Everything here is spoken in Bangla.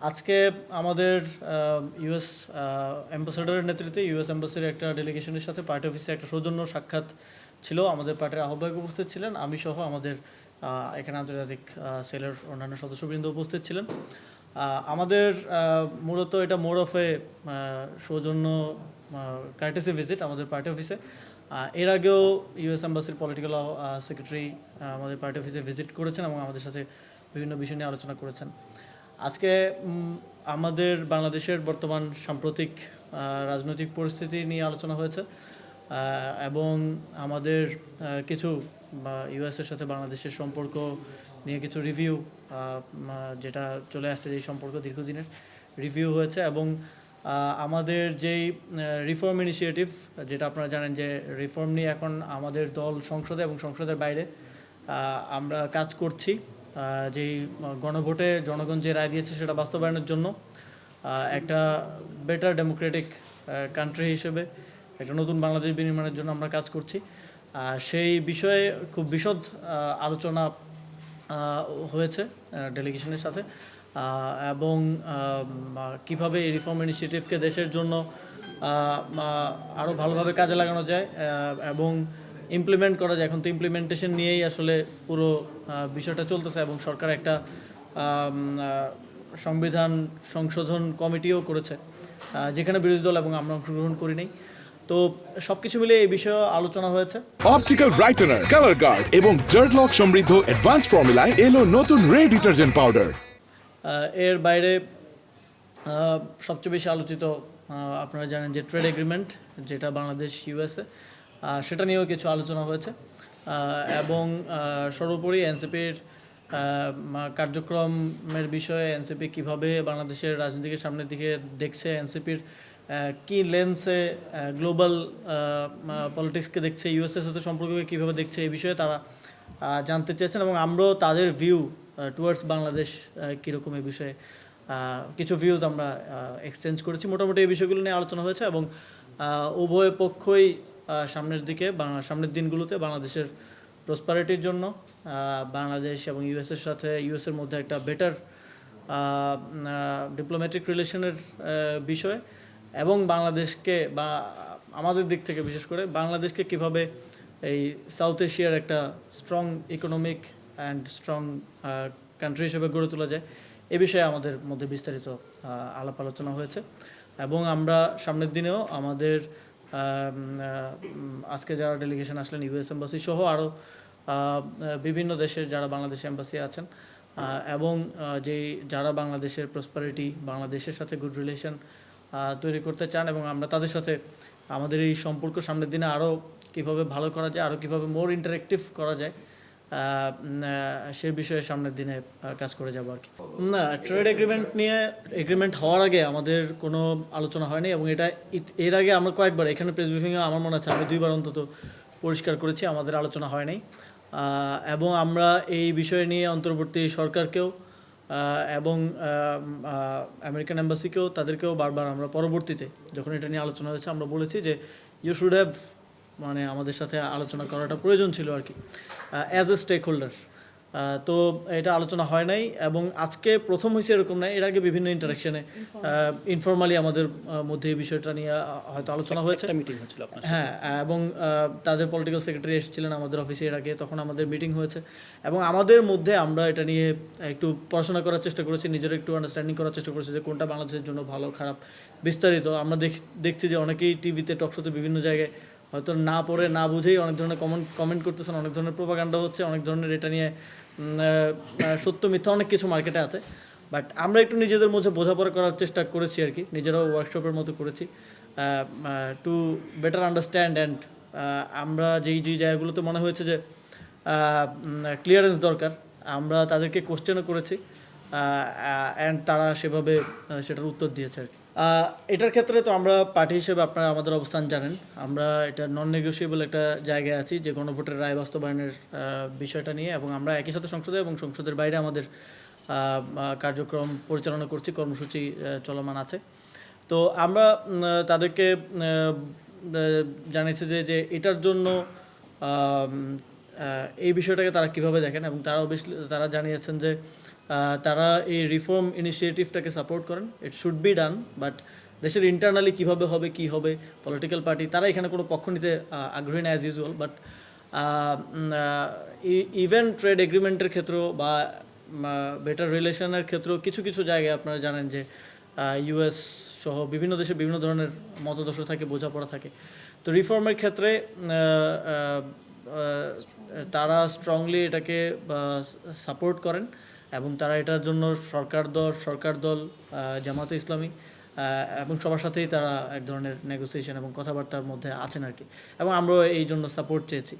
আজকে আমাদের ইউএস অ্যাম্বাসেডরের নেতৃত্বে ইউএস অ্যাম্বাসির একটা ডেলিগেশনের সাথে পার্টি অফিসে একটা সৌজন্য সাক্ষাৎ ছিল। আমাদের পার্টির আহ্বায়ক উপস্থিত ছিলেন, আমি সহ আমাদের এখানে আন্তর্জাতিক সেলের অন্যান্য সদস্যবৃন্দ উপস্থিত ছিলেন। আমাদের মূলত এটা মোর অফ এ সৌজন্য কার্টেসি ভিজিট আমাদের পার্টি অফিসে। এর আগেও ইউএস অ্যাম্বাসির পলিটিক্যাল সেক্রেটারি আমাদের পার্টি অফিসে ভিজিট করেছেন এবং আমাদের সাথে বিভিন্ন বিষয় নিয়ে আলোচনা করেছেন। আজকে আমাদের বাংলাদেশের বর্তমান সাম্প্রতিক রাজনৈতিক পরিস্থিতি নিয়ে আলোচনা হয়েছে এবং আমাদের কিছু ইউএসের সাথে বাংলাদেশের সম্পর্ক নিয়ে কিছু রিভিউ যেটা চলে আসছে, এই সম্পর্ক দীর্ঘদিনের রিভিউ হয়েছে এবং আমাদের যেই রিফর্ম ইনিশিয়েটিভ, যেটা আপনারা জানেন যে রিফর্ম নিয়ে এখন আমাদের দল সংসদে এবং সংসদের বাইরে আমরা কাজ করছি। যেই গণভোটে জনগণ যে রায় দিয়েছে সেটা বাস্তবায়নের জন্য একটা বেটার ডেমোক্রেটিক কান্ট্রি হিসেবে একটা নতুন বাংলাদেশ বিনির্মাণের জন্য আমরা কাজ করছি। সেই বিষয়ে খুব বিশদ আলোচনা হয়েছে ডেলিগেশনের সাথে এবং কিভাবে এই রিফর্ম ইনিশিয়েটিভকে দেশের জন্য আরও ভালোভাবে কাজে লাগানো যায় এবং ইমপ্লিমেন্ট করা যায়। এখন তো ইমপ্লিমেন্টেশন নিয়েই আসলে পুরো বিষয়টা চলতেছে এবং সরকার একটা সংবিধান সংশোধন কমিটিও করেছে, যেখানে বিরোধী দল এবং আমরা অংশগ্রহণ করি নাই। তো সবকিছু মিলে এই বিষয়ে আলোচনা হয়েছে। অপটিক্যাল ব্রাইটেনার, কালার গার্ড এবং জার্ট লক সমৃদ্ধ অ্যাডভান্স ফর্মুলায় এলো নতুন রে ডিটারজেন্ট পাউডার। এর বাইরে সবচেয়ে বেশি আলোচিত আপনারা জানেন যে ট্রেড এগ্রিমেন্ট, যেটা বাংলাদেশ ইউএসএ, সেটা নিয়েও কিছু আলোচনা হয়েছে এবং সর্বোপরি এনসিপির কার্যক্রমের বিষয়ে এনসিপি কীভাবে বাংলাদেশের রাজনীতিকে সামনের দিকে দেখছে, এনসিপির কী লেন্সে গ্লোবাল পলিটিক্সকে দেখছে, ইউএসএর সাথে সম্পর্ককে কীভাবে দেখছে, এই বিষয়ে তারা জানতে চেয়েছেন এবং আমরাও তাদের ভিউ টুয়ার্ডস বাংলাদেশ কীরকম এই বিষয়ে কিছু ভিউজ আমরা এক্সচেঞ্জ করেছি। মোটামুটি এই বিষয়গুলো নিয়ে আলোচনা হয়েছে এবং উভয় পক্ষই সামনের দিনগুলোতে বাংলাদেশের প্রসপারিটির জন্য বাংলাদেশ এবং ইউএসের মধ্যে একটা বেটার ডিপ্লোম্যাটিক রিলেশনের বিষয় এবং বাংলাদেশকে বা আমাদের দিক থেকে বিশেষ করে বাংলাদেশকে কিভাবে এই সাউথ এশিয়ার একটা strong economic and strong country হিসেবে গড়ে তোলা যায়, এ বিষয়ে আমাদের মধ্যে বিস্তারিত আলাপ আলোচনা হয়েছে এবং আমরা সামনের দিনেও আমাদের আজকে যারা ডেলিগেশন আসলেন ইউএস এম্বাসি সহ আরও বিভিন্ন দেশের যারা বাংলাদেশ এম্বাসি আছেন এবং যারা বাংলাদেশের প্রসপারিটি, বাংলাদেশের সাথে গুড রিলেশন তৈরি করতে চান এবং আমরা তাদের সাথে আমাদের এই সম্পর্ক সামনের দিনে আরও কীভাবে ভালো করা যায়, আরও কীভাবে মোর ইন্টারেক্টিভ করা যায়, সে বিষয়ে সামনের দিনে কাজ করে যাবো আর কি। না, ট্রেড এগ্রিমেন্ট হওয়ার আগে আমাদের কোনো আলোচনা হয়নি এবং এটা এর আগে আমরা কয়েকবার এখানে প্রেস ব্রিফিংয়ে আমার মনে আছে আমি 2বার অন্তত পরিষ্কার করেছি আমাদের আলোচনা হয় নাই এবং আমরা এই বিষয় নিয়ে অন্তর্বর্তী সরকারকেও এবং আমেরিকান এম্বাসিকেও তাদেরকেও বারবার আমরা পরবর্তীতে যখন এটা নিয়ে আলোচনা হয়েছে আমরা বলেছি যে ইউ শুড হ্যাভ আমাদের সাথে আলোচনা করাটা প্রয়োজন ছিল আর কি অ্যাজ এ স্টেক হোল্ডার। তো এটা আলোচনা হয় নাই এবং আজকে প্রথম হয়েছে এরকম নয়, এর আগে বিভিন্ন ইন্টারাকশনে ইনফর্মালি আমাদের মধ্যে এই বিষয়টা নিয়ে হয়তো আলোচনা হয়েছে, মিটিং হয়েছিল হ্যাঁ, এবং তাদের পলিটিক্যাল সেক্রেটারি এসেছিলেন আমাদের অফিসে এর আগে, তখন আমাদের মিটিং হয়েছে এবং আমাদের মধ্যে আমরা এটা নিয়ে একটু পড়াশোনা করার চেষ্টা করেছি, নিজের একটু আন্ডারস্ট্যান্ডিং করার চেষ্টা করেছি যে কোনটা বাংলাদেশের জন্য ভালো খারাপ বিস্তারিত। আমরা দেখছি যে অনেকেই টিভিতে টকশোতে বিভিন্ন জায়গায় হয়তো না পড়ে না বুঝেই অনেক ধরনের কমেন্ট করতেছেন, অনেক ধরনের প্রোপাগান্ডা হচ্ছে, অনেক ধরনের এটা নিয়ে সত্য মিথ্যা অনেক কিছু মার্কেটে আছে। বাট আমরা একটু নিজেদের মধ্যে বোঝাপড়া করার চেষ্টা করেছি আর কি, নিজেরাও ওয়ার্কশপের মতো করেছি টু বেটার আন্ডারস্ট্যান্ড অ্যান্ড আমরা যেই জায়গাগুলোতে মনে হয়েছে যে ক্লিয়ারেন্স দরকার আমরা তাদেরকে কোশ্চেনও করেছি অ্যান্ড তারা সেভাবে সেটার উত্তর দিয়েছে আর কি। এটার ক্ষেত্রে তো আমরা পার্টি হিসেবে আপনারা আমাদের অবস্থান জানেন, আমরা এটা নন নেগোশিয়েবল একটা জায়গায় আছি যে গণভোটের রায় বাস্তবায়নের বিষয়টা নিয়ে এবং আমরা একই সাথে সংসদে এবং সংসদের বাইরে আমাদের কার্যক্রম পরিচালনা করছি, কর্মসূচি চলমান আছে। তো আমরা তাদেরকে জানিয়েছি যে এটার জন্য এই বিষয়টাকে তারা কিভাবে দেখেন এবং তারা জানিয়েছেন যে তারা এই রিফর্ম ইনিশিয়েটিভটাকে সাপোর্ট করেন। It should be done, but দেশের ইন্টারনালি কীভাবে হবে কী হবে, পলিটিক্যাল পার্টি তারা এখানে কোনো পক্ষ নিতে আগ্রহী না as usual. But even trade এগ্রিমেন্টের ক্ষেত্রেও বা বেটার রিলেশনের ক্ষেত্রেও কিছু কিছু জায়গায় আপনারা জানেন যে ইউএস সহ বিভিন্ন দেশে বিভিন্ন ধরনের মতাদর্শ থাকে, বোঝাপড়া থাকে। তো রিফর্মের ক্ষেত্রে তারা স্ট্রংলি এটাকে সাপোর্ট করেন এবং তারা এটার জন্য সরকার দল জামাতে ইসলামী এবং সবার সাথেই তারা এক ধরনের নেগোসিয়েশন এবং কথাবার্তার মধ্যে আছেন আর কি, এবং আমরাও এই জন্য সাপোর্ট চেয়েছি।